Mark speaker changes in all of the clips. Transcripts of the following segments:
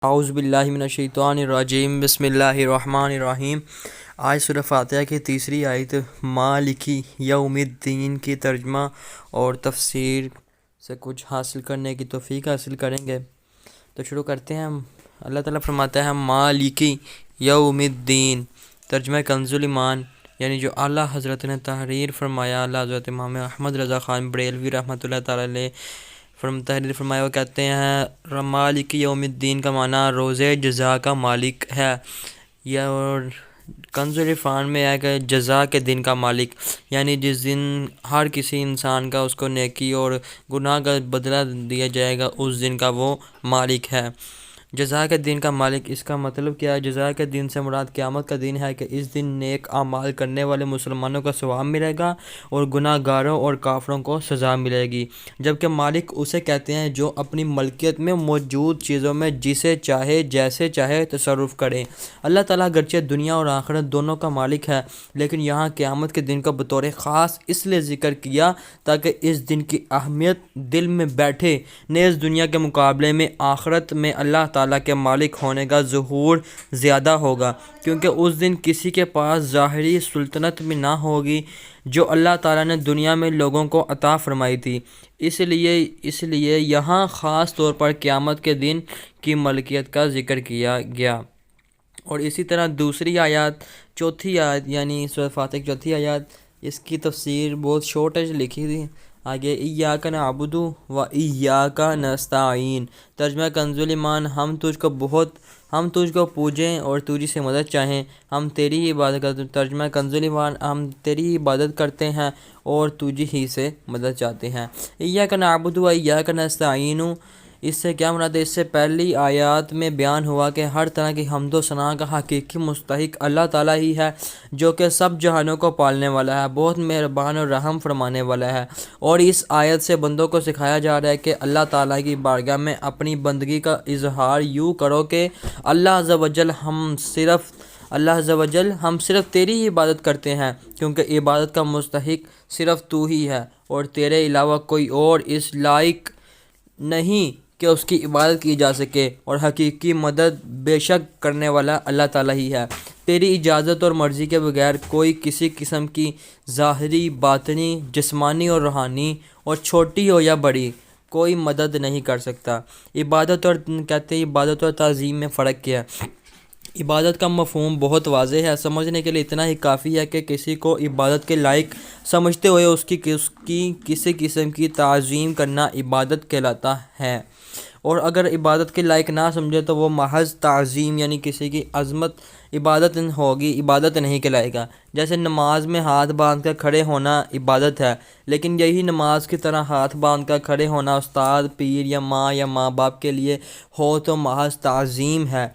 Speaker 1: اعوذ باللہ من الشیطان الرجیم، بسم اللہ الرحمن الرحیم۔ آج سورہ فاتحہ کی تیسری آیت مالکی یوم الدین کی ترجمہ اور تفسیر سے کچھ حاصل کرنے کی توفیق حاصل کریں گے۔ تو شروع کرتے ہیں۔ اللہ تعالیٰ فرماتا ہے مالکی یوم الدین، ترجمہ کنز ایمان، یعنی جو اعلیٰ حضرت نے تحریر فرمایا، اللہ حضرت امام احمد رضا خان بریلوی رحمۃ اللہ تعالیٰ علیہ تحریر فرمایا، وہ کہتے ہیں مالک یوم الدین کا معنی روز جزا کا مالک ہے، یا اور کنز عرفان میں ہے کہ جزا کے دن کا مالک، یعنی جس دن ہر کسی انسان کا اس کو نیکی اور گناہ کا بدلہ دیا جائے گا، اس دن کا وہ مالک ہے۔ جزا کے دن کا مالک، اس کا مطلب کیا ہے؟ جزا کے دن سے مراد قیامت کا دن ہے کہ اس دن نیک اعمال کرنے والے مسلمانوں کو ثواب ملے گا اور گناہ گاروں اور کافروں کو سزا ملے گی، جبکہ مالک اسے کہتے ہیں جو اپنی ملکیت میں موجود چیزوں میں جسے چاہے جیسے چاہے تصرف کرے۔ اللہ تعالیٰ گرچہ دنیا اور آخرت دونوں کا مالک ہے، لیکن یہاں قیامت کے دن کا بطور خاص اس لیے ذکر کیا تاکہ اس دن کی اہمیت دل میں بیٹھے۔ نیز دنیا کے مقابلے میں آخرت میں اللہ تعالیٰ کے مالک ہونے کا ظہور زیادہ ہوگا، کیونکہ اس دن کسی کے پاس ظاہری سلطنت بھی نہ ہوگی جو اللہ تعالیٰ نے دنیا میں لوگوں کو عطا فرمائی تھی۔ اس لیے یہاں خاص طور پر قیامت کے دن کی ملکیت کا ذکر کیا گیا۔ اور اسی طرح دوسری آیات، چوتھی آیت یعنی سورہ فاتحہ کی چوتھی آیات، اس کی تفسیر بہت شارٹ ہے لکھی تھی آگے، ایاک نعبد و ایاک نستعین، ترجمہ کنز ایمان، ہم تجھ کو پوجیں اور تجھی سے مدد چاہیں، ہم تیری ہی عبادت کرتے ہیں۔ ترجمہ کنز ایمان، ہم تیری ہی عبادت کرتے ہیں اور تجھی ہی سے مدد چاہتے ہیں۔ ایاک نعبد و ایاک نستعین، اس سے کیا مراد ہے؟ اس سے پہلی آیات میں بیان ہوا کہ ہر طرح کی حمد و ثنا کا حقیقی مستحق اللہ تعالیٰ ہی ہے، جو کہ سب جہانوں کو پالنے والا ہے، بہت مہربان اور رحم فرمانے والا ہے۔ اور اس آیت سے بندوں کو سکھایا جا رہا ہے کہ اللہ تعالیٰ کی بارگاہ میں اپنی بندگی کا اظہار یوں کرو کہ اللہ عز و جل ہم صرف تیری ہی عبادت کرتے ہیں، کیونکہ عبادت کا مستحق صرف تو ہی ہے اور تیرے علاوہ کوئی اور اس لائق نہیں کہ اس کی عبادت کی جا سکے، اور حقیقی مدد بے شک کرنے والا اللہ تعالیٰ ہی ہے۔ تیری اجازت اور مرضی کے بغیر کوئی کسی قسم کی ظاہری، باطنی، جسمانی اور روحانی، اور چھوٹی ہو یا بڑی، کوئی مدد نہیں کر سکتا۔ عبادت اور تعظیم میں فرق کیا ہے؟ عبادت کا مفہوم بہت واضح ہے، سمجھنے کے لیے اتنا ہی کافی ہے کہ کسی کو عبادت کے لائق سمجھتے ہوئے اس کی کسی قسم کی تعظیم کرنا عبادت کہلاتا ہے، اور اگر عبادت کے لائق نہ سمجھے تو وہ محض تعظیم یعنی کسی کی عظمت عبادت نہیں کہلائے گا۔ جیسے نماز میں ہاتھ باندھ کر کھڑے ہونا عبادت ہے، لیکن یہی نماز کی طرح ہاتھ باندھ کر کھڑے ہونا استاد، پیر یا ماں باپ کے لیے ہو تو محض تعظیم ہے،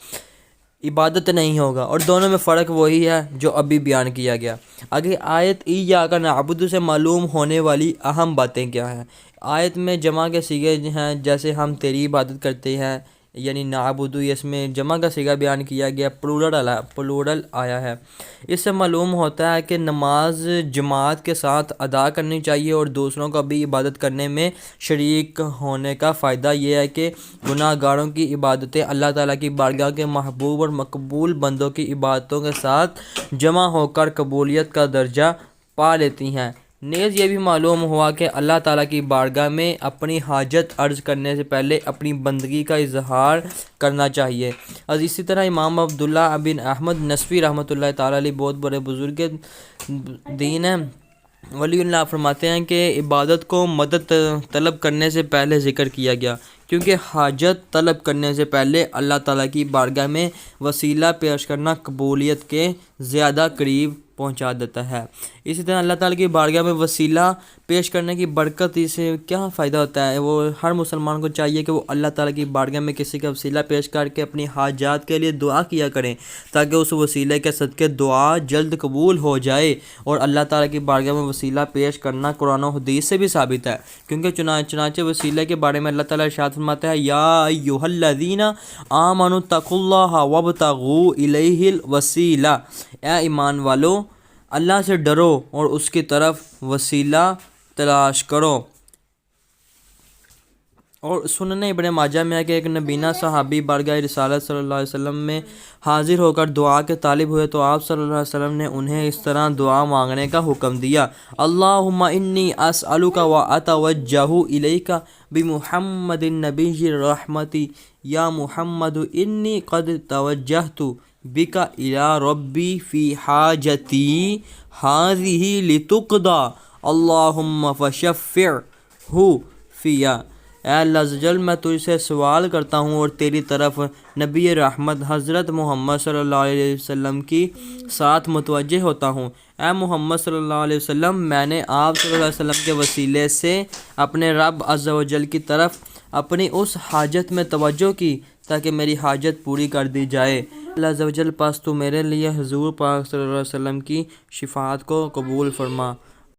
Speaker 1: عبادت نہیں ہوگا۔ اور دونوں میں فرق وہی ہے جو ابھی بیان کیا گیا۔ آگے آیت ایاک نعبد سے معلوم ہونے والی اہم باتیں کیا ہیں؟ آیت میں جمع کے صیغے ہیں، جیسے ہم تیری عبادت کرتے ہیں، یعنی نعبد، اس میں جمع کا صیغہ بیان کیا گیا، پلورل آیا ہے۔ اس سے معلوم ہوتا ہے کہ نماز جماعت کے ساتھ ادا کرنی چاہیے، اور دوسروں کو بھی عبادت کرنے میں شریک ہونے کا فائدہ یہ ہے کہ گناہ گاروں کی عبادتیں اللہ تعالیٰ کی بارگاہ کے محبوب اور مقبول بندوں کی عبادتوں کے ساتھ جمع ہو کر قبولیت کا درجہ پا لیتی ہیں۔ نیز یہ بھی معلوم ہوا کہ اللہ تعالیٰ کی بارگاہ میں اپنی حاجت عرض کرنے سے پہلے اپنی بندگی کا اظہار کرنا چاہیے۔ اسی طرح امام عبداللہ بن احمد نصفی رحمۃ اللہ تعالیٰ علیہ بہت بڑے بزرگ دین ہیں، ولی اللہ، فرماتے ہیں کہ عبادت کو مدد طلب کرنے سے پہلے ذکر کیا گیا، کیونکہ حاجت طلب کرنے سے پہلے اللہ تعالیٰ کی بارگاہ میں وسیلہ پیش کرنا قبولیت کے زیادہ قریب پہنچا دیتا ہے۔ اسی طرح اللہ تعالیٰ کی بارگاہ میں وسیلہ پیش کرنے کی برکت سے کیا فائدہ ہوتا ہے؟ وہ ہر مسلمان کو چاہیے کہ وہ اللہ تعالیٰ کی بارگاہ میں کسی کا وسیلہ پیش کر کے اپنی حاجات کے لیے دعا کیا کریں، تاکہ اس وسیلے کے صدقے دعا جلد قبول ہو جائے۔ اور اللہ تعالیٰ کی بارگاہ میں وسیلہ پیش کرنا قرآن و حدیث سے بھی ثابت ہے، کیونکہ چنانچہ وسیلے کے بارے میں اللہ تعالیٰ ارشاد فرماتا ہے، یا ایھا الذین آمنوا اتقوا اللہ وابتغوا الیہ الوسیلہ، اے ایمان والو اللہ سے ڈرو اور اس کی طرف وسیلہ تلاش کرو۔ اور سنن ابن ماجہ میں ہے کہ ایک نبینہ صحابی بارگاہ رسالت صلی اللہ علیہ وسلم میں حاضر ہو کر دعا کے طالب ہوئے تو آپ صلی اللہ علیہ وسلم نے انہیں اس طرح دعا مانگنے کا حکم دیا: اللہم انی اسألک و اتوجہ الیک بمحمد النبی الرحمتی یا محمد انی قد توجہت بک الی ربی فی حاجتی ہذہ لتقضی اللہم فشفعہ فیا۔ اے اللہ عز و جل، میں تجھ سے سوال کرتا ہوں اور تیری طرف نبی رحمت حضرت محمد صلی اللہ علیہ وسلم کی ساتھ متوجہ ہوتا ہوں۔ اے محمد صلی اللہ علیہ وسلم، میں نے آپ صلی اللہ علیہ وسلم کے وسیلے سے اپنے رب عز و جل کی طرف اپنی اس حاجت میں توجہ کی تاکہ میری حاجت پوری کر دی جائے۔ اللہ عز و جل، پس تو میرے لیے حضور پاک صلی اللہ علیہ وسلم کی شفاعت کو قبول فرما۔